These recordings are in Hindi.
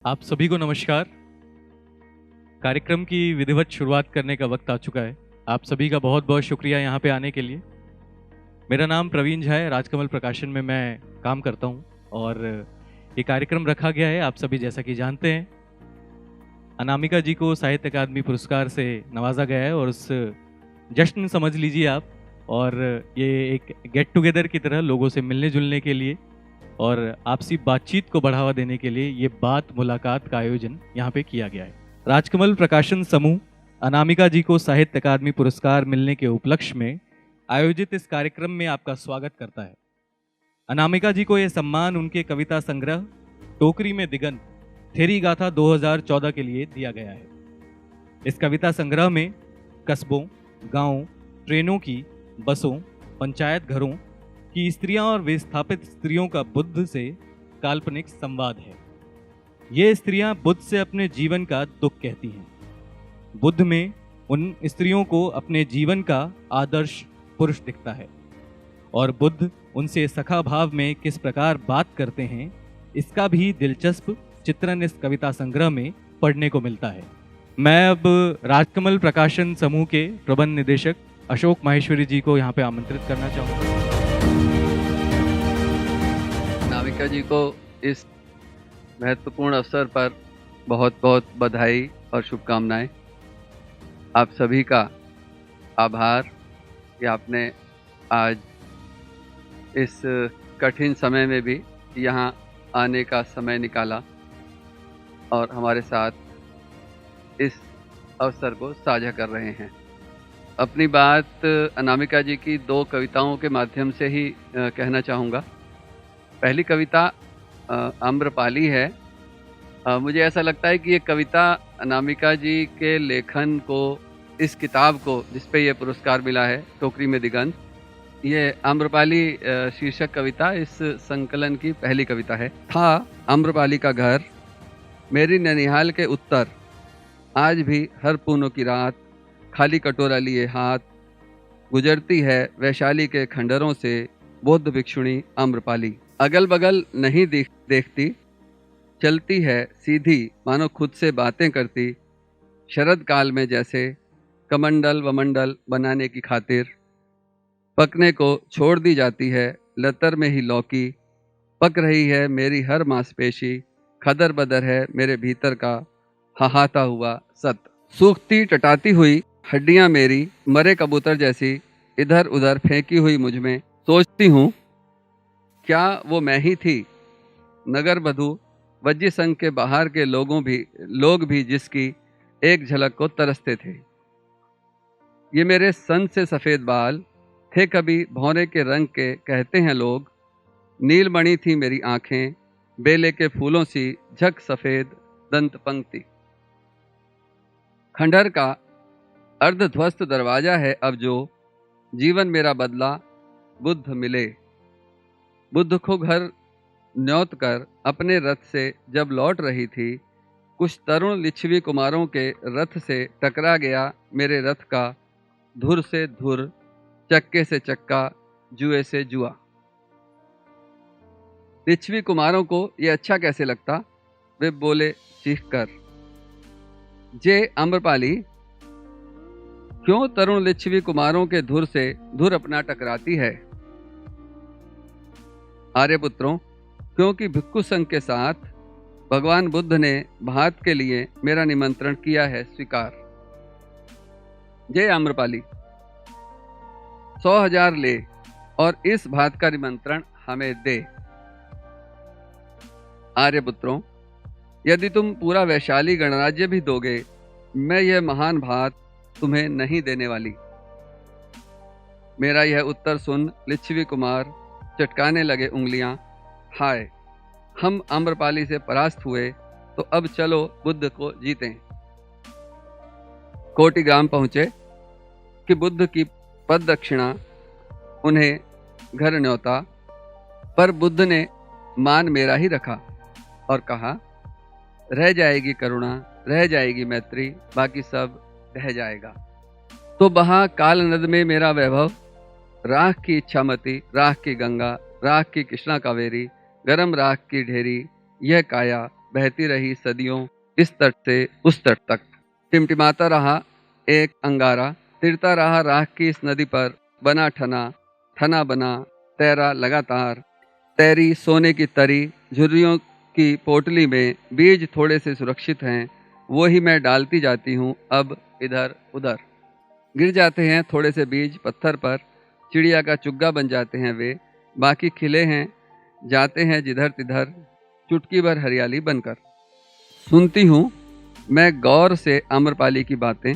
आप सभी को नमस्कार। कार्यक्रम की विधिवत शुरुआत करने का वक्त आ चुका है। आप सभी का बहुत बहुत शुक्रिया यहाँ पे आने के लिए। मेरा नाम प्रवीण झा है, राजकमल प्रकाशन में मैं काम करता हूँ और ये कार्यक्रम रखा गया है, आप सभी जैसा कि जानते हैं, अनामिका जी को साहित्य अकादमी पुरस्कार से नवाजा गया है और उस जश्न समझ लीजिए आप। और ये एक गेट टुगेदर की तरह लोगों से मिलने जुलने के लिए और आपसी बातचीत को बढ़ावा देने के लिए ये बात मुलाकात का आयोजन यहाँ पे किया गया है। राजकमल प्रकाशन समूह अनामिका जी को साहित्य अकादमी पुरस्कार मिलने के उपलक्ष्य में आयोजित इस कार्यक्रम में आपका स्वागत करता है। अनामिका जी को यह सम्मान उनके कविता संग्रह टोकरी में दिगंत थेरी गाथा 2014 के लिए दिया गया है। इस कविता संग्रह में कस्बों, गांवों, ट्रेनों की, बसों, पंचायत घरों कि स्त्रियां और विस्थापित स्त्रियों का बुद्ध से काल्पनिक संवाद है। ये स्त्रियां बुद्ध से अपने जीवन का दुख कहती हैं। बुद्ध में उन स्त्रियों को अपने जीवन का आदर्श पुरुष दिखता है और बुद्ध उनसे सखा भाव में किस प्रकार बात करते हैं, इसका भी दिलचस्प चित्रण इस कविता संग्रह में पढ़ने को मिलता है। मैं अब राजकमल प्रकाशन समूह के प्रबंध निदेशक अशोक माहेश्वरी जी को यहाँ पे आमंत्रित करना चाहूँगा। अनामिका जी को इस महत्वपूर्ण अवसर पर बहुत बहुत बधाई और शुभकामनाएं। आप सभी का आभार कि आपने आज इस कठिन समय में भी यहाँ आने का समय निकाला और हमारे साथ इस अवसर को साझा कर रहे हैं। अपनी बात अनामिका जी की दो कविताओं के माध्यम से ही कहना चाहूँगा। पहली कविता आम्रपाली है। मुझे ऐसा लगता है कि ये कविता अनामिका जी के लेखन को, इस किताब को जिस पे ये पुरस्कार मिला है, टोकरी में दिगंत, ये आम्रपाली शीर्षक कविता इस संकलन की पहली कविता है। था आम्रपाली का घर मेरी ननिहाल के उत्तर, आज भी हर पूनों की रात खाली कटोरा लिए हाथ गुजरती है वैशाली के खंडरों से बौद्ध भिक्षुणी आम्रपाली। अगल बगल नहीं देखती, चलती है सीधी मानो खुद से बातें करती, शरद काल में जैसे कमंडल वमंडल बनाने की खातिर। पकने को छोड़ दी जाती है लतर में ही लौकी, पक रही है मेरी हर मांसपेशी, खदर बदर है मेरे भीतर का हाहाता हुआ सत। सूखती टटाती हुई हड्डियां मेरी मरे कबूतर जैसी इधर उधर फेंकी हुई मुझ में, सोचती हूँ क्या वो मैं ही थी, नगर बधू वज्जी संघ के बाहर के लोग भी जिसकी एक झलक को तरसते थे। ये मेरे सन से सफ़ेद बाल थे कभी भौरे के रंग के, कहते हैं लोग। नीलमणि थी मेरी आंखें बेले के फूलों सी झक सफ़ेद दंत पंक्ति। खंडहर का अर्धध्वस्त दरवाजा है अब जो, जीवन मेरा बदला बुद्ध मिले। बुद्ध को घर न्योत कर अपने रथ से जब लौट रही थी, कुछ तरुण लिच्छवी कुमारों के रथ से टकरा गया मेरे रथ का, धुर से धुर, चक्के से चक्का, जुए से जुआ। लिच्छवी कुमारों को ये अच्छा कैसे लगता, वे बोले चीख कर, जे आम्रपाली क्यों तरुण लिच्छवी कुमारों के धुर से धुर अपना टकराती है। आर्यपुत्रों, क्योंकि भिक्षु संघ के साथ भगवान बुद्ध ने भात के लिए मेरा निमंत्रण किया है स्वीकार। जय आम्रपाली, 100,000 ले और इस भात का निमंत्रण हमें दे। आर्यपुत्रों, यदि तुम पूरा वैशाली गणराज्य भी दोगे, मैं यह महान भात तुम्हें नहीं देने वाली। मेरा यह उत्तर सुन लिच्छवी कुमार चटकाने लगे उंगलियां। हाय, हम आम्रपाली से परास्त हुए, तो अब चलो बुद्ध को जीतें। कोटिग्राम पहुंचे कि बुद्ध की पद दक्षिणा उन्हें घर न्योता, पर बुद्ध ने मान मेरा ही रखा और कहा, रह जाएगी करुणा, रह जाएगी मैत्री, बाकी सब रह जाएगा। तो बहा काल नद में मेरा वैभव, राख की इच्छामती, राख की गंगा, राख की कृष्णा कावेरी, गरम राख की ढेरी, यह काया बहती रही सदियों इस तट से उस तट तक। टिमटिमाता रहा एक अंगारा, तिरता रहा राख की इस नदी पर, बना ठना, ठना बना, तैरा लगातार। तैरी सोने की तरी, झुर्रियों की पोटली में बीज थोड़े से सुरक्षित हैं, वो ही मैं डालती जाती हूँ अब इधर उधर। गिर जाते हैं थोड़े से बीज पत्थर पर, चिड़िया का चुग्गा बन जाते हैं वे, बाकी खिले हैं जाते हैं जिधर तिधर, चुटकी भर हरियाली बनकर। सुनती हूँ मैं गौर से आम्रपाली की बातें,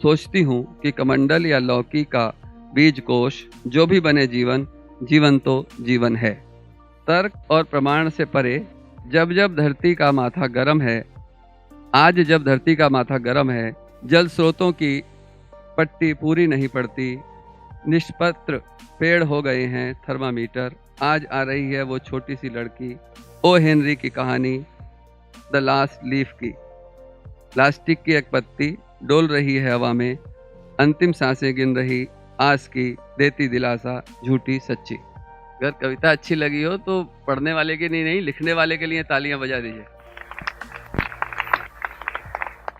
सोचती हूँ कि कमंडल या लौकी का बीज कोश जो भी बने जीवन, जीवन तो जीवन है। तर्क और प्रमाण से परे जब जब धरती का माथा गर्म है, आज जब धरती का माथा गर्म है, जल स्रोतों की पट्टी पूरी नहीं पड़ती, निष्पत्र पेड़ हो गए हैं थर्मामीटर, आज आ रही है वो छोटी सी लड़की, ओ हेनरी की कहानी द लास्ट लीफ की। प्लास्टिक की एक पत्ती डोल रही है हवा में, अंतिम सांसें गिन रही आस की, देती दिलासा झूठी सच्ची। अगर कविता अच्छी लगी हो तो पढ़ने वाले के लिए नहीं, लिखने वाले के लिए तालियां बजा दीजिए।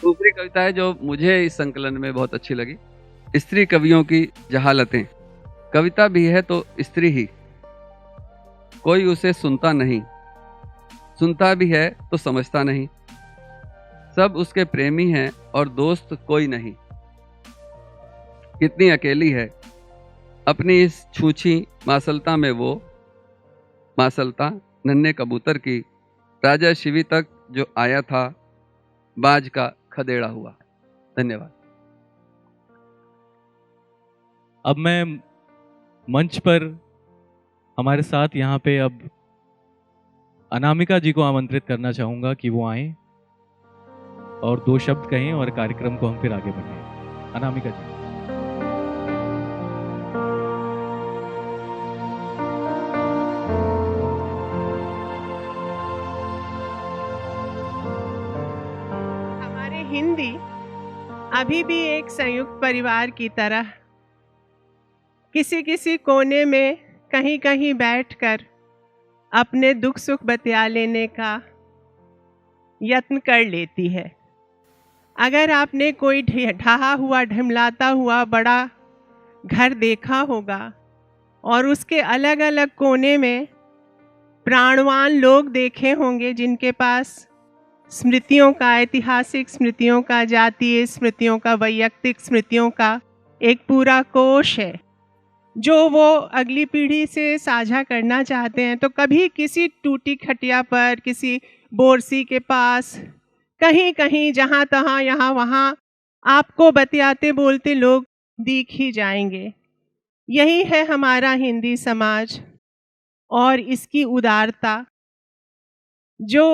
दूसरी कविता है जो मुझे इस संकलन में बहुत अच्छी लगी, स्त्री कवियों की जहालतें। कविता भी है तो स्त्री ही, कोई उसे सुनता नहीं, सुनता भी है तो समझता नहीं, सब उसके प्रेमी हैं और दोस्त कोई नहीं। कितनी अकेली है अपनी इस छूछी मासलता में वो, मासलता नन्हे कबूतर की, राजा शिवी तक जो आया था, बाज का खदेड़ा हुआ। धन्यवाद। अब मैं मंच पर हमारे साथ यहाँ पे अब अनामिका जी को आमंत्रित करना चाहूँगा कि वो आएं और 2 शब्द कहें और कार्यक्रम को हम फिर आगे बढ़ाएं। अनामिका जी। हमारे हिंदी अभी भी एक संयुक्त परिवार की तरह किसी किसी कोने में कहीं कहीं बैठकर अपने दुख सुख बतिया लेने का यत्न कर लेती है। अगर आपने कोई ढहा हुआ ढिमलाता हुआ बड़ा घर देखा होगा और उसके अलग अलग कोने में प्राणवान लोग देखे होंगे जिनके पास स्मृतियों का, ऐतिहासिक स्मृतियों का, जातीय स्मृतियों का, वैयक्तिक स्मृतियों का एक पूरा कोश है जो वो अगली पीढ़ी से साझा करना चाहते हैं। तो कभी किसी टूटी खटिया पर, किसी बोरसी के पास, कहीं कहीं जहाँ तहाँ यहाँ वहाँ आपको बतियाते बोलते लोग दिख ही जाएंगे। यही है हमारा हिंदी समाज और इसकी उदारता जो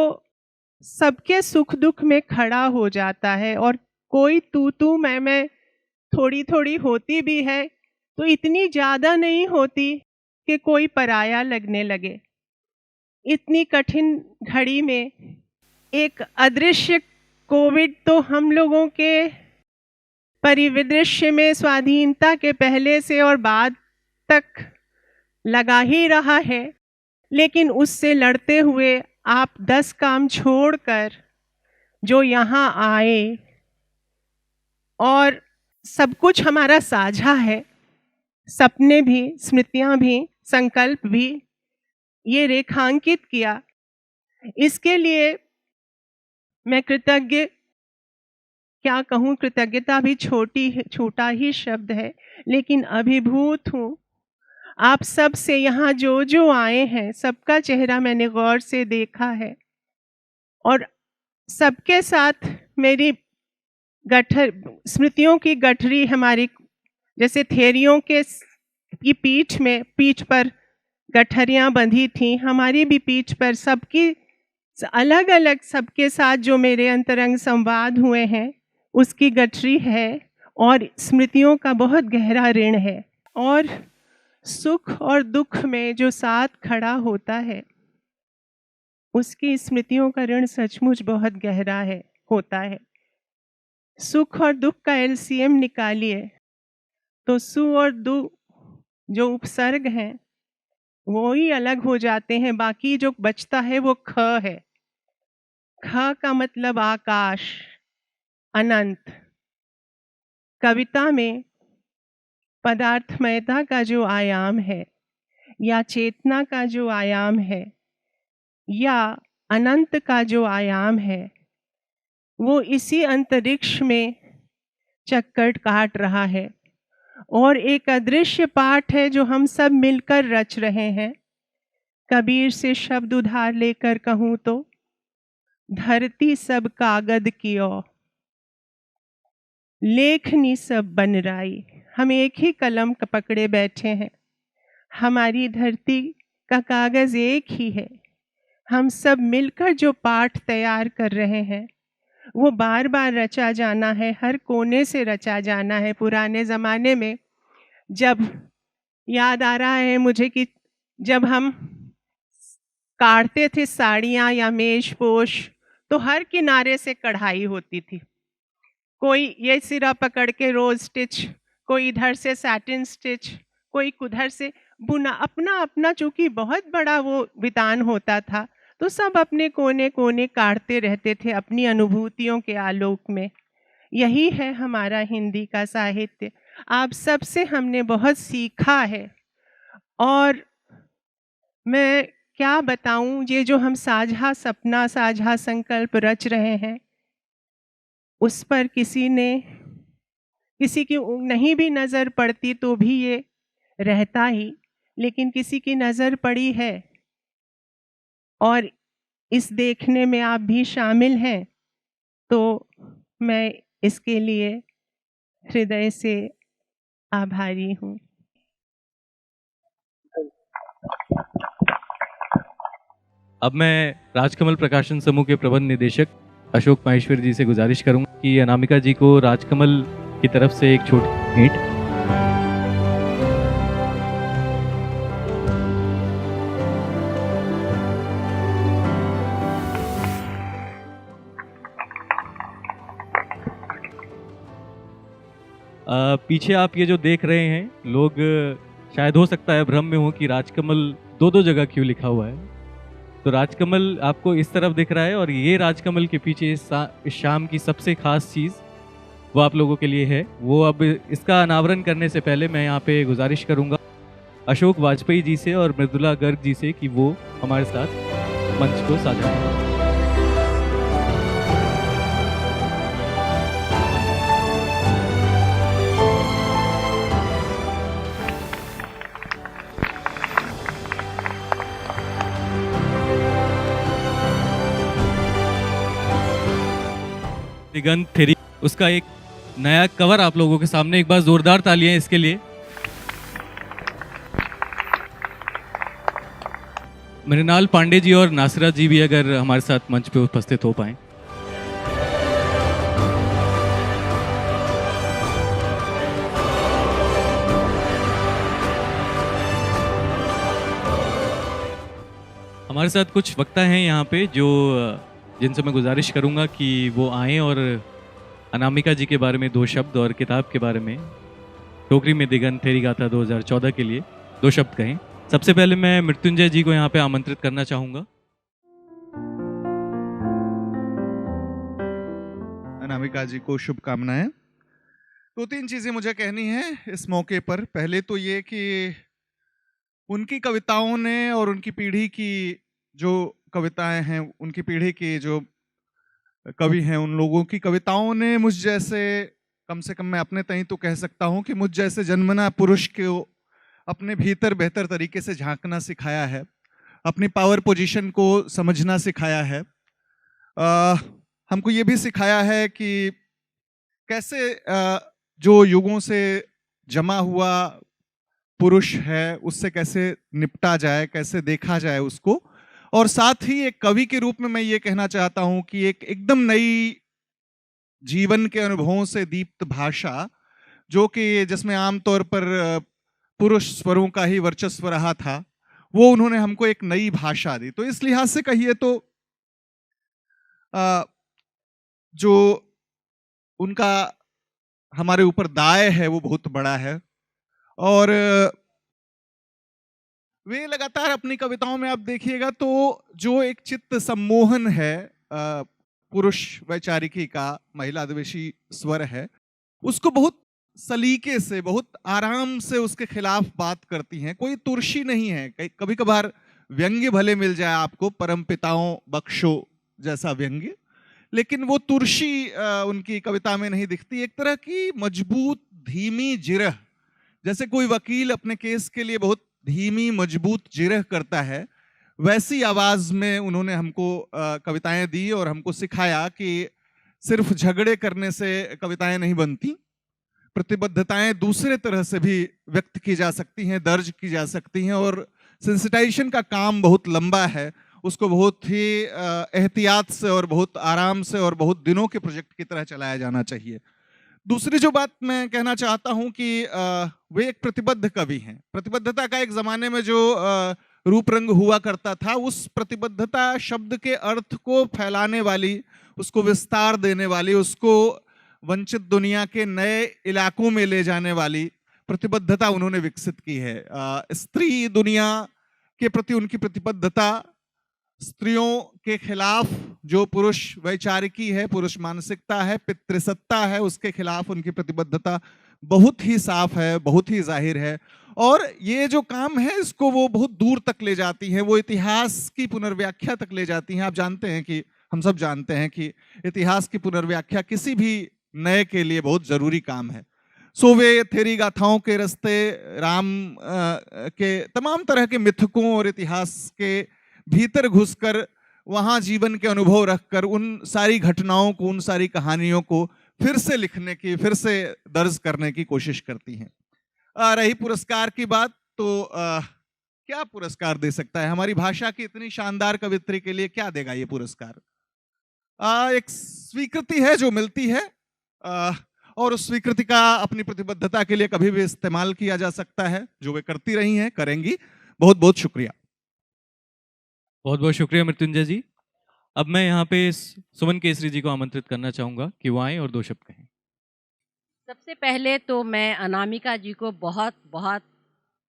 सबके सुख दुख में खड़ा हो जाता है। और कोई तू मैं थोड़ी थोड़ी होती भी है तो इतनी ज़्यादा नहीं होती कि कोई पराया लगने लगे। इतनी कठिन घड़ी में एक अदृश्य कोविड तो हम लोगों के परिदृश्य में स्वाधीनता के पहले से और बाद तक लगा ही रहा है, लेकिन उससे लड़ते हुए आप 10 काम छोड़कर जो यहाँ आए और सब कुछ हमारा साझा है, सपने भी, स्मृतियाँ भी, संकल्प भी, ये रेखांकित किया, इसके लिए मैं कृतज्ञ, क्या कहूँ, कृतज्ञता भी छोटा ही शब्द है, लेकिन अभिभूत हूँ। आप सब से यहाँ जो जो आए हैं सबका चेहरा मैंने गौर से देखा है और सबके साथ मेरी स्मृतियों की गठरी, हमारी जैसे थेरियों की पीठ पर गठरियाँ बंधी थीं, हमारी भी पीठ पर सबकी अलग अलग, सबके साथ जो मेरे अंतरंग संवाद हुए हैं उसकी गठरी है और स्मृतियों का बहुत गहरा ऋण है। और सुख और दुख में जो साथ खड़ा होता है उसकी स्मृतियों का ऋण सचमुच बहुत गहरा होता है। सुख और दुख का एलसीएम निकालिए तो सु और दु जो उपसर्ग हैं वो ही अलग हो जाते हैं, बाकी जो बचता है वो ख है। ख का मतलब आकाश, अनंत। कविता में पदार्थमयता का जो आयाम है या चेतना का जो आयाम है या अनंत का जो आयाम है, वो इसी अंतरिक्ष में चक्कर काट रहा है और एक अदृश्य पाठ है जो हम सब मिलकर रच रहे हैं। कबीर से शब्द उधार लेकर कहूँ तो, धरती सब कागद की ओ, लेखनी सब बनराई। हम एक ही कलम पकड़े बैठे हैं, हमारी धरती का कागज एक ही है। हम सब मिलकर जो पाठ तैयार कर रहे हैं वो बार बार रचा जाना है, हर कोने से रचा जाना है। पुराने ज़माने में जब याद आ रहा है मुझे कि जब हम काटते थे साड़ियाँ या मेज पोश, तो हर किनारे से कढ़ाई होती थी। कोई ये सिरा पकड़ के रोज स्टिच, कोई इधर से सैटिन स्टिच, कोई उधर से बुना। अपना अपना चूंकि बहुत बड़ा वो वितान होता था, तो सब अपने कोने कोने काटते रहते थे अपनी अनुभूतियों के आलोक में। यही है हमारा हिंदी का साहित्य। आप सबसे हमने बहुत सीखा है और मैं क्या बताऊं, ये जो हम साझा सपना, साझा संकल्प रच रहे हैं, उस पर किसी की नहीं भी नज़र पड़ती तो भी ये रहता ही, लेकिन किसी की नज़र पड़ी है और इस देखने में आप भी शामिल हैं, तो मैं इसके लिए हृदय से आभारी हूँ। अब मैं राजकमल प्रकाशन समूह के प्रबंध निदेशक अशोक माहेश्वरी जी से गुजारिश करूंगा कि अनामिका जी को राजकमल की तरफ से एक छोटी भेंट। पीछे आप ये जो देख रहे हैं, लोग शायद हो सकता है भ्रम में हो कि राजकमल दो दो जगह क्यों लिखा हुआ है। तो राजकमल आपको इस तरफ दिख रहा है और ये राजकमल के पीछे इस शाम की सबसे खास चीज़ वो आप लोगों के लिए है। वो अब इसका अनावरण करने से पहले मैं यहाँ पे गुजारिश करूँगा अशोक वाजपेयी जी से और मृदुला गर्ग जी से कि वो हमारे साथ मंच को साझा करें। दिगंत थेरी, उसका एक नया कवर आप लोगों के सामने। एक बार जोरदार तालियां इसके लिए। मृणाल पांडे जी और नासिरा जी भी अगर हमारे साथ मंच पे उपस्थित हो पाए। हमारे साथ कुछ वक्ता हैं यहाँ पे जो जिनसे मैं गुजारिश करूंगा कि वो आएं और अनामिका जी के बारे में दो शब्द और किताब के बारे में टोकरी में दिगंत थेरी गाथा 2014 के लिए दो शब्द कहें। सबसे पहले मैं मृत्युंजय जी को यहाँ पे आमंत्रित करना चाहूंगा। अनामिका जी को शुभकामनाएं। दो तीन चीजें मुझे कहनी है इस मौके पर। पहले तो ये कि उनकी कविताओं ने और उनकी पीढ़ी की जो कविताएं हैं, उनकी पीढ़ी के जो कवि हैं, उन लोगों की कविताओं ने मुझ जैसे, कम से कम मैं अपने तहीं तो कह सकता हूं कि मुझ जैसे जन्मना पुरुष को अपने भीतर बेहतर तरीके से झांकना सिखाया है, अपनी पावर पोजीशन को समझना सिखाया है। हमको ये भी सिखाया है कि कैसे जो युगों से जमा हुआ पुरुष है उससे कैसे निपटा जाए, कैसे देखा जाए उसको। और साथ ही एक कवि के रूप में मैं ये कहना चाहता हूं कि एक एकदम नई जीवन के अनुभवों से दीप्त भाषा, जो कि जिसमें आमतौर पर पुरुष स्वरों का ही वर्चस्व रहा था, वो उन्होंने हमको एक नई भाषा दी। तो इस लिहाज से कहिए तो जो उनका हमारे ऊपर दाय है वो बहुत बड़ा है। और वे लगातार अपनी कविताओं में आप देखिएगा तो जो एक चित्त सम्मोहन है, पुरुष वैचारिकी का महिला द्वेषी स्वर है, उसको बहुत सलीके से, बहुत आराम से उसके खिलाफ बात करती हैं। कोई तुर्शी नहीं है। कभी कभार व्यंग्य भले मिल जाए आपको, परम पिताओं बख्शो जैसा व्यंग्य, लेकिन वो तुर्शी उनकी कविता में नहीं दिखती। एक तरह की मजबूत धीमी जिरह, जैसे कोई वकील अपने केस के लिए बहुत धीमी मजबूत जिरह करता है, वैसी आवाज में उन्होंने हमको कविताएं दी और हमको सिखाया कि सिर्फ झगड़े करने से कविताएं नहीं बनती, प्रतिबद्धताएं दूसरे तरह से भी व्यक्त की जा सकती हैं, दर्ज की जा सकती हैं। और सेंसिटाइजेशन का काम बहुत लंबा है, उसको बहुत ही एहतियात से और बहुत आराम से और बहुत दिनों के प्रोजेक्ट की तरह चलाया जाना चाहिए। दूसरी जो बात मैं कहना चाहता हूं कि वे एक प्रतिबद्ध कवि हैं। प्रतिबद्धता का एक जमाने में जो रूप रंग हुआ करता था, उस प्रतिबद्धता शब्द के अर्थ को फैलाने वाली, उसको विस्तार देने वाली, उसको वंचित दुनिया के नए इलाकों में ले जाने वाली प्रतिबद्धता उन्होंने विकसित की है। स्त्री दुनिया के प्रति उनकी प्रतिबद्धता, स्त्रियों के खिलाफ जो पुरुष वैचारिकी है, पुरुष मानसिकता है, पितृसत्ता है, उसके खिलाफ उनकी प्रतिबद्धता बहुत ही साफ है, बहुत ही जाहिर है। और ये जो काम है इसको वो बहुत दूर तक ले जाती हैं, वो इतिहास की पुनर्व्याख्या तक ले जाती हैं। आप जानते हैं कि, हम सब जानते हैं कि इतिहास की पुनर्व्याख्या किसी भी नए के लिए बहुत जरूरी काम है। सो वे थेरी गाथाओं के रास्ते, राम के तमाम तरह के मिथकों और इतिहास के भीतर घुसकर, वहां जीवन के अनुभव रखकर उन सारी घटनाओं को, उन सारी कहानियों को फिर से लिखने की, फिर से दर्ज करने की कोशिश करती हैं। रही पुरस्कार की बात, तो क्या पुरस्कार दे सकता है? हमारी भाषा की इतनी शानदार कवित्री के लिए क्या देगा ये पुरस्कार? एक स्वीकृति है जो मिलती है, और उस स्वीकृति का अपनी प्रतिबद्धता के लिए कभी भी इस्तेमाल किया जा सकता है, जो वे करती रही हैं, करेंगी। बहुत बहुत शुक्रिया। बहुत बहुत शुक्रिया मृत्युंजय जी। अब मैं यहाँ पे सुमन केसरी जी को आमंत्रित करना चाहूंगा कि वो आएं और दो शब्द कहें। सबसे पहले तो मैं अनामिका जी को बहुत बहुत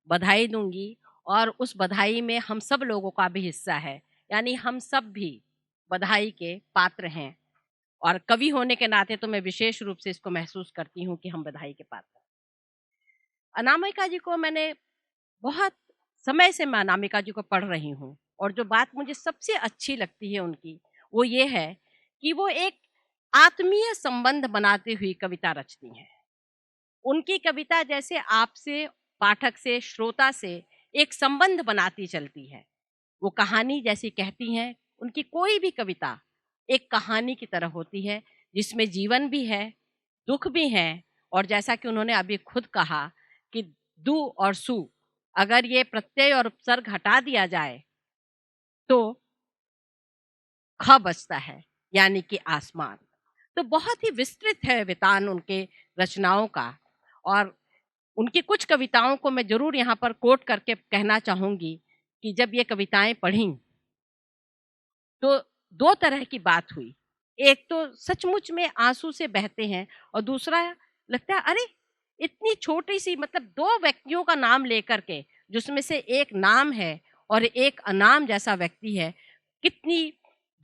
बधाई दूंगी, और उस बधाई में हम सब लोगों का भी हिस्सा है, यानी हम सब भी बधाई के पात्र हैं। और कवि होने के नाते तो मैं विशेष रूप से इसको महसूस करती हूँ कि हम बधाई के पात्र हैं। अनामिका जी को मैंने बहुत समय से, मैं अनामिका जी को पढ़ रही हूँ, और जो बात मुझे सबसे अच्छी लगती है उनकी, वो ये है कि वो एक आत्मीय संबंध बनाती हुई कविता रचती हैं। उनकी कविता जैसे आपसे, पाठक से, श्रोता से एक संबंध बनाती चलती है। वो कहानी जैसी कहती हैं। उनकी कोई भी कविता एक कहानी की तरह होती है, जिसमें जीवन भी है, दुख भी है, और जैसा कि उन्होंने अभी खुद कहा कि दु और सु, अगर ये प्रत्यय और उपसर्ग हटा दिया जाए तो ख बचता है, यानी कि आसमान। तो बहुत ही विस्तृत है वितान उनके रचनाओं का, और उनकी कुछ कविताओं को मैं जरूर यहाँ पर कोट करके कहना चाहूंगी कि जब ये कविताएं पढ़ी तो दो तरह की बात हुई। एक तो सचमुच में आंसू से बहते हैं, और दूसरा लगता है अरे इतनी छोटी सी, मतलब दो व्यक्तियों का नाम लेकर के, जिसमें से एक नाम है और एक अनाम जैसा व्यक्ति है, कितनी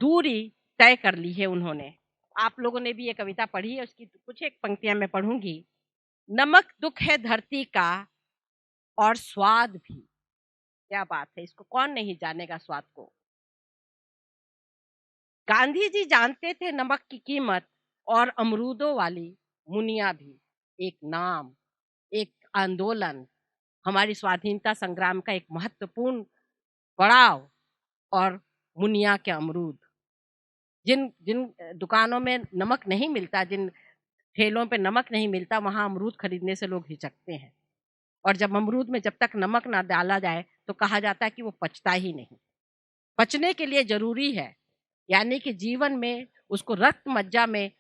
दूरी तय कर ली है उन्होंने। आप लोगों ने भी ये कविता पढ़ी है, उसकी कुछ एक पंक्तियां मैं पढ़ूंगी। नमक दुख है धरती का और स्वाद भी। क्या बात है, इसको कौन नहीं जानेगा स्वाद को। गांधी जी जानते थे नमक की कीमत, और अमरूदों वाली मुनिया भी। एक नाम, एक आंदोलन, हमारी स्वाधीनता संग्राम का एक महत्वपूर्ण पड़ाव, और मुनिया के अमरूद। जिन जिन दुकानों में नमक नहीं मिलता, जिन ठेलों पे नमक नहीं मिलता, वहां अमरूद खरीदने से लोग हिचकते हैं। और जब अमरूद में जब तक नमक ना डाला जाए तो कहा जाता है कि वो पचता ही नहीं। पचने के लिए जरूरी है, यानी कि जीवन में उसको रक्त मज्जा में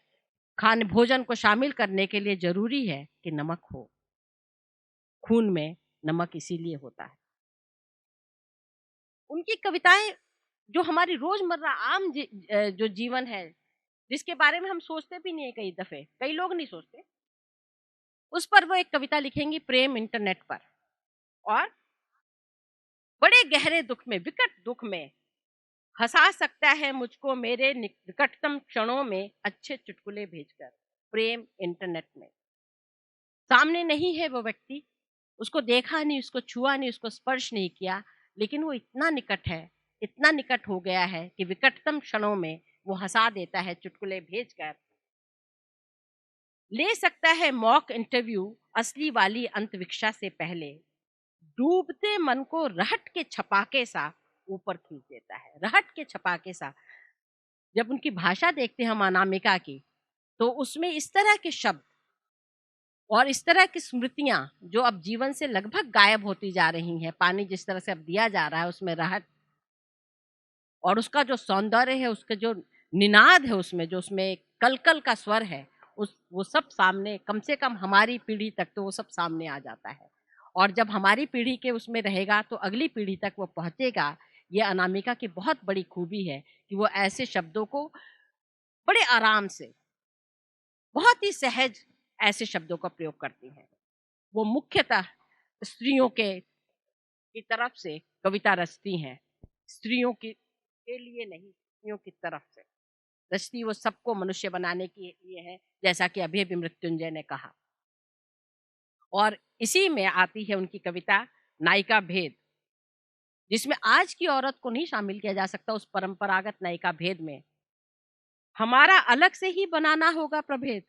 खान भोजन को शामिल करने के लिए जरूरी है कि नमक हो। खून में नमक इसीलिए होता है। उनकी कविताएं जो हमारी रोजमर्रा आम जो जीवन है, जिसके बारे में हम सोचते भी नहीं है, कई दफे कई लोग नहीं सोचते, उस पर वो एक कविता लिखेंगी, प्रेम इंटरनेट पर। और बड़े गहरे दुख में, विकट दुख में, हंसा सकता है मुझको मेरे निकटतम क्षणों में अच्छे चुटकुले भेजकर। प्रेम इंटरनेट में सामने नहीं है वो व्यक्ति, उसको देखा नहीं, उसको छुआ नहीं, उसको स्पर्श नहीं किया, लेकिन वो इतना निकट है, इतना निकट हो गया है कि विकटतम क्षणों में वो हंसा देता है चुटकुले भेजकर। ले सकता है मॉक इंटरव्यू असली वाली अंतरिक्षा से पहले। डूबते मन को रहट के छपाके सा ऊपर खींच देता है। रहट के छपाके सा जब उनकी भाषा देखते हैं हम अनामिका की, तो उसमें इस तरह के शब्द और इस तरह की स्मृतियां जो अब जीवन से लगभग गायब होती जा रही हैं, पानी जिस तरह से अब दिया जा रहा है उसमें रहट, और उसका जो सौंदर्य है, उसका जो निनाद है, उसमें कलकल का स्वर है, वो सब सामने, कम से कम हमारी पीढ़ी तक तो वो सब सामने आ जाता है। और जब हमारी पीढ़ी के उसमें रहेगा तो अगली पीढ़ी तक वो पहुंचेगा। ये अनामिका की बहुत बड़ी खूबी है कि वो ऐसे शब्दों को बड़े आराम से, बहुत ही सहज ऐसे शब्दों का प्रयोग करती हैं। वो मुख्यतः स्त्रियों की तरफ से कविता रचती हैं, स्त्रियों के लिए नहीं, स्त्रियों की तरफ से रचती। वो सबको मनुष्य बनाने के लिए है, जैसा कि अभी अभी मृत्युंजय ने कहा। और इसी में आती है उनकी कविता नायिका भेद, जिसमें आज की औरत को नहीं शामिल किया जा सकता उस परंपरागत नायिका भेद में। हमारा अलग से ही बनाना होगा प्रभेद,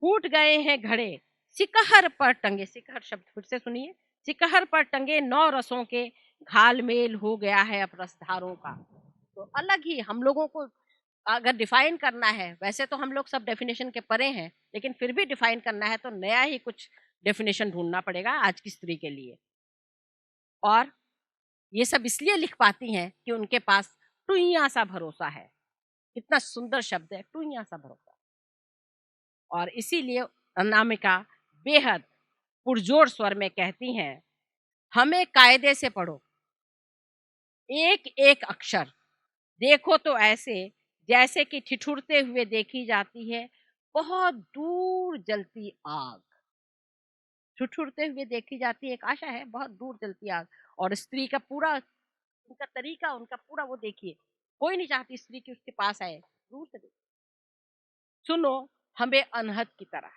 फूट गए हैं घड़े सिकहर पर टंगे। सिकहर शब्द फिर से सुनिए, सिकहर पर टंगे 9 रसों के, घाल मेल हो गया है अब रसधारों का। तो अलग ही हम लोगों को अगर डिफाइन करना है, वैसे तो हम लोग सब डेफिनेशन के परे हैं, लेकिन फिर भी डिफाइन करना है तो नया ही कुछ डेफिनेशन ढूंढना पड़ेगा आज की स्त्री के लिए। और ये सब इसलिए लिख पाती हैं कि उनके पास टुइयां सा भरोसा है। कितना सुंदर शब्द है, टुइयां सा भरोसा। और इसीलिए अनामिका बेहद पुरजोर स्वर में कहती हैं, हमें कायदे से पढ़ो, एक एक अक्षर देखो तो ऐसे जैसे कि ठिठुरते हुए देखी जाती है बहुत दूर जलती आग। ठिठुरते हुए देखी जाती है, एक आशा है, बहुत दूर जलती आग। और स्त्री का पूरा उनका तरीका, उनका पूरा वो देखिए, कोई नहीं चाहती स्त्री की उसके पास आए, दूर से देखिए। सुनो हमें अनहद की तरह,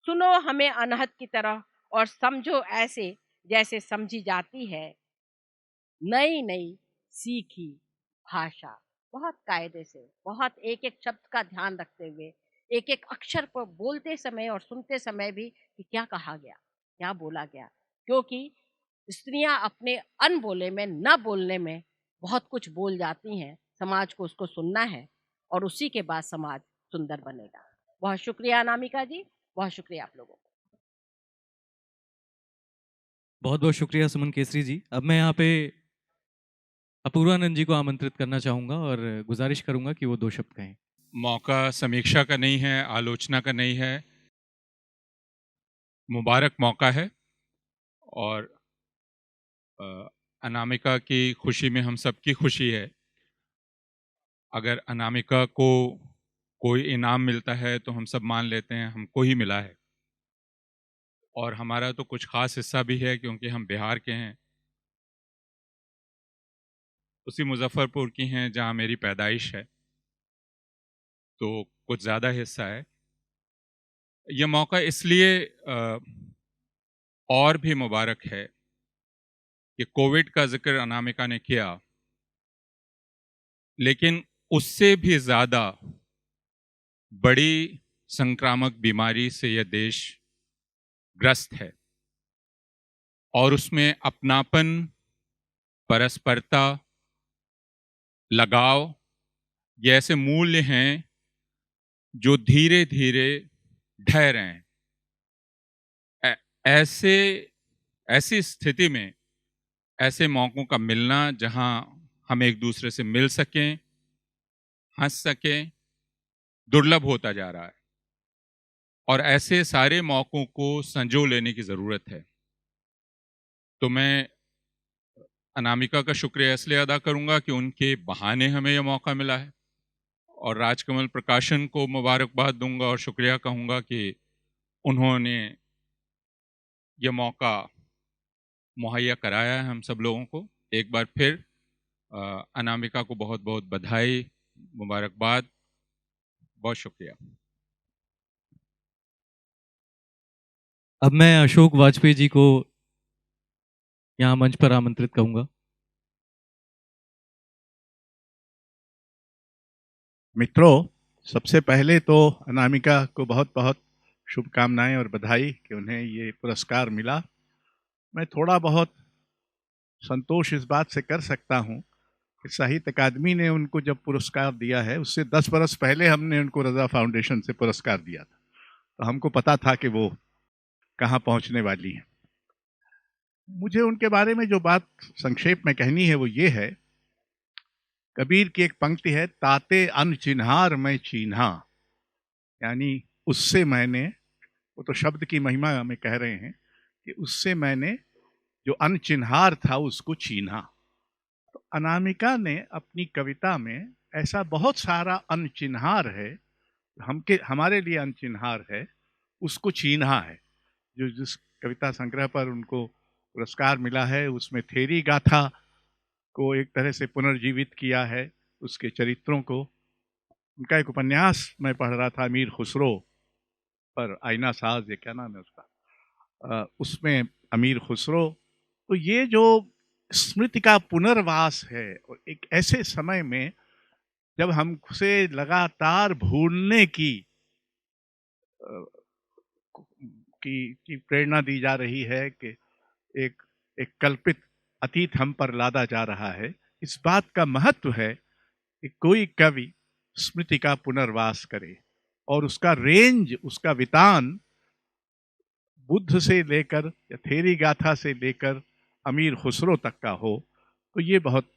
सुनो हमें अनहद की तरह, और समझो ऐसे जैसे समझी जाती है नई नई सीखी भाषा। बहुत कायदे से, बहुत एक एक शब्द का ध्यान रखते हुए, एक एक अक्षर पर बोलते समय और सुनते समय भी कि क्या कहा गया, क्या बोला गया। क्योंकि स्त्रियां अपने अनबोले में, न बोलने में बहुत कुछ बोल जाती हैं। समाज को उसको सुनना है और उसी के बाद समाज सुंदर बनेगा। बहुत शुक्रिया अनामिका जी, बहुत शुक्रिया आप लोगों को। बहुत बहुत शुक्रिया सुमन केसरी जी। अब मैं यहाँ पे अपूर्वानंद जी को आमंत्रित करना चाहूँगा और गुजारिश करूँगा कि वो 2 शब्द कहें। मौका समीक्षा का नहीं है, आलोचना का नहीं है, मुबारक मौका है। और अनामिका की खुशी में हम सबकी खुशी है। अगर अनामिका को कोई इनाम मिलता है तो हम सब मान लेते हैं हमको ही मिला है। और हमारा तो कुछ खास हिस्सा भी है क्योंकि हम बिहार के हैं, उसी मुजफ्फरपुर की हैं जहाँ मेरी पैदाइश है, तो कुछ ज़्यादा हिस्सा है। यह मौका इसलिए और भी मुबारक है कि कोविड का जिक्र अनामिका ने किया, लेकिन उससे भी ज़्यादा बड़ी संक्रामक बीमारी से यह देश ग्रस्त है और उसमें अपनापन, परस्परता, लगाव ये ऐसे मूल्य हैं जो धीरे धीरे ढह रहे हैं। ऐसी स्थिति में ऐसे मौकों का मिलना जहां हम एक दूसरे से मिल सकें, हंस सकें, दुर्लभ होता जा रहा है और ऐसे सारे मौकों को संजो लेने की ज़रूरत है। तो मैं अनामिका का शुक्रिया इसलिए अदा करूंगा कि उनके बहाने हमें यह मौका मिला है, और राजकमल प्रकाशन को मुबारकबाद दूंगा और शुक्रिया कहूंगा कि उन्होंने यह मौका मुहैया कराया है हम सब लोगों को। एक बार फिर अनामिका को बहुत बहुत बधाई, मुबारकबाद, बहुत शुक्रिया। अब मैं अशोक वाजपेयी जी को यहाँ मंच पर आमंत्रित करूंगा। मित्रों, सबसे पहले तो अनामिका को बहुत बहुत शुभकामनाएं और बधाई कि उन्हें ये पुरस्कार मिला। मैं थोड़ा बहुत संतोष इस बात से कर सकता हूं कि साहित्य अकादमी ने उनको जब पुरस्कार दिया है, उससे 10 बरस पहले हमने उनको रजा फाउंडेशन से पुरस्कार दिया था, तो हमको पता था कि वो कहाँ पहुंचने वाली हैं। मुझे उनके बारे में जो बात संक्षेप में कहनी है वो ये है, कबीर की एक पंक्ति है, ताते अन चिन्हार मैं चीन्हा, यानी उससे मैंने, वो तो शब्द की महिमा में कह रहे हैं कि उससे मैंने जो अनचिन्हार था उसको चीन्हा। तो अनामिका ने अपनी कविता में ऐसा बहुत सारा अनचिन्हार है, हमारे लिए अनचिन्हार है, उसको चीन्हा है। जो जिस कविता संग्रह पर उनको पुरस्कार मिला है उसमें थेरी गाथा को एक तरह से पुनर्जीवित किया है, उसके चरित्रों को। उनका एक उपन्यास मैं पढ़ रहा था अमीर खुसरो पर, आईना साज, ये क्या नाम है उसका, उसमें अमीर खुसरो, तो ये जो स्मृति का पुनर्वास है और एक ऐसे समय में जब हमसे लगातार भूलने की प्रेरणा दी जा रही है कि एक कल्पित अतीत हम पर लादा जा रहा है, इस बात का महत्व है कि कोई कवि स्मृति का पुनर्वास करे और उसका रेंज, उसका वितान बुद्ध से लेकर या थेरी गाथा से लेकर अमीर खुसरो तक का हो, तो ये बहुत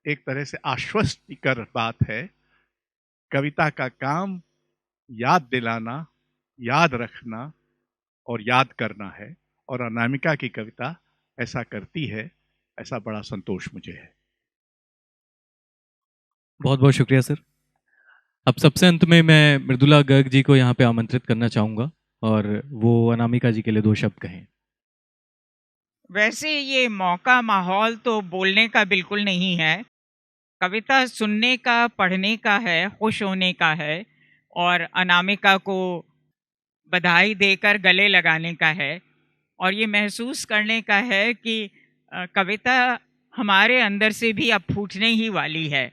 एक तरह से आश्वस्तिकर बात है। कविता का काम याद दिलाना, याद रखना और याद करना है, और अनामिका की कविता ऐसा करती है। ऐसा बड़ा संतोष मुझे है। बहुत बहुत शुक्रिया सर। अब सबसे अंत में मैं मृदुला गर्ग जी को यहाँ पे आमंत्रित करना चाहूँगा और वो अनामिका जी के लिए 2 शब्द कहें। वैसे ये मौका माहौल तो बोलने का बिल्कुल नहीं है, कविता सुनने का, पढ़ने का है, खुश होने का है और अनामिका को बधाई देकर गले लगाने का है और ये महसूस करने का है कि कविता हमारे अंदर से भी अब फूटने ही वाली है।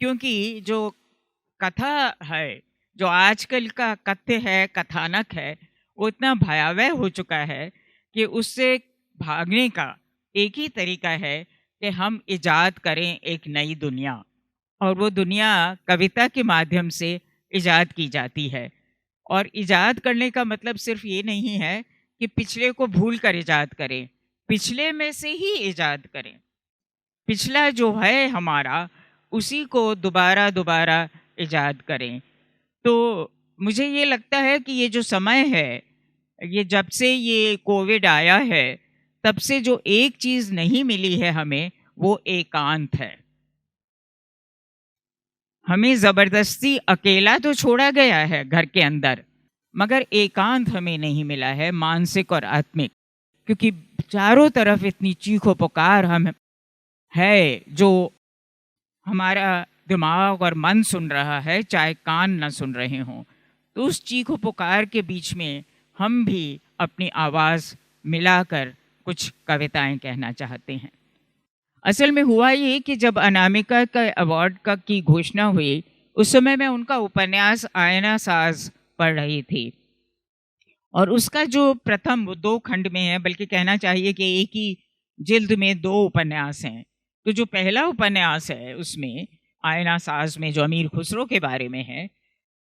क्योंकि जो कथा है, जो आजकल का कथ्य है, कथानक है, वो इतना भयावह हो चुका है कि उससे भागने का एक ही तरीका है कि हम इजाद करें एक नई दुनिया, और वो दुनिया कविता के माध्यम से इजाद की जाती है। और इजाद करने का मतलब सिर्फ ये नहीं है कि पिछले को भूल कर इजाद करें, पिछले में से ही इजाद करें। पिछला जो है हमारा, उसी को दोबारा दोबारा इजाद करें। तो मुझे ये लगता है कि ये जो समय है, ये जब से ये कोविड आया है, तब से जो एक चीज़ नहीं मिली है हमें, वो एकांत है। हमें ज़बरदस्ती अकेला तो छोड़ा गया है घर के अंदर, मगर एकांत हमें नहीं मिला है, मानसिक और आत्मिक। क्योंकि चारों तरफ इतनी चीखो पुकार हम है, जो हमारा दिमाग और मन सुन रहा है, चाहे कान न सुन रहे हों। तो उस चीखो पुकार के बीच में हम भी अपनी आवाज़ मिलाकर कुछ कविताएं कहना चाहते हैं। असल में हुआ ये कि जब अनामिका का अवार्ड की घोषणा हुई, उस समय मैं उनका उपन्यास आईना साज पढ़ रही थी और उसका जो प्रथम 2 खंड में है, बल्कि कहना चाहिए कि एक ही जिल्द में 2 उपन्यास हैं। तो जो पहला उपन्यास है उसमें, आईना साज में, जो अमीर खुसरो के बारे में है,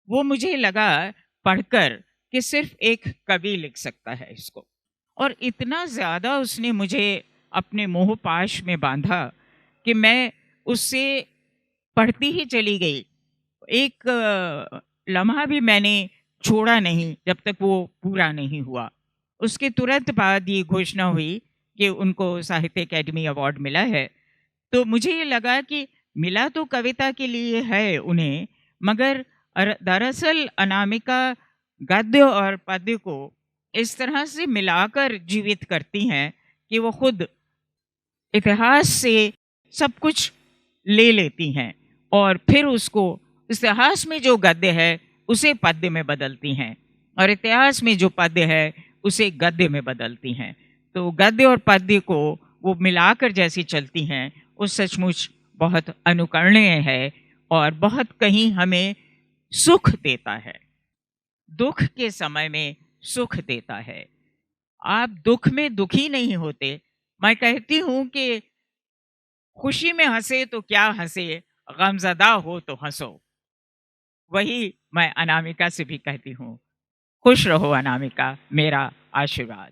वो मुझे लगा पढ़कर कि सिर्फ एक कवि लिख सकता है इसको। और इतना ज़्यादा उसने मुझे अपने मोह पाश में बांधा कि मैं उससे पढ़ती ही चली गई। एक लम्हा भी मैंने छोड़ा नहीं जब तक वो पूरा नहीं हुआ। उसके तुरंत बाद ये घोषणा हुई कि उनको साहित्य अकेडमी अवार्ड मिला है। तो मुझे ये लगा कि मिला तो कविता के लिए है उन्हें, मगर दरअसल अनामिका गद्य और पद्य को इस तरह से मिलाकर जीवित करती हैं कि वो खुद इतिहास से सब कुछ ले लेती हैं और फिर उसको इतिहास में जो गद्य है उसे पद्य में बदलती हैं और इतिहास में जो पद्य है उसे गद्य में बदलती हैं। तो गद्य और पद्य को वो मिलाकर जैसी चलती हैं वो सचमुच बहुत अनुकरणीय है और बहुत कहीं हमें सुख देता है, दुख के समय में सुख देता है। आप दुख में दुखी नहीं होते। मैं कहती हूँ कि खुशी में हंसे तो क्या हंसे, गमज़दा हो तो हंसो। वही मैं अनामिका से भी कहती हूँ। खुश रहो अनामिका, मेरा आशीर्वाद।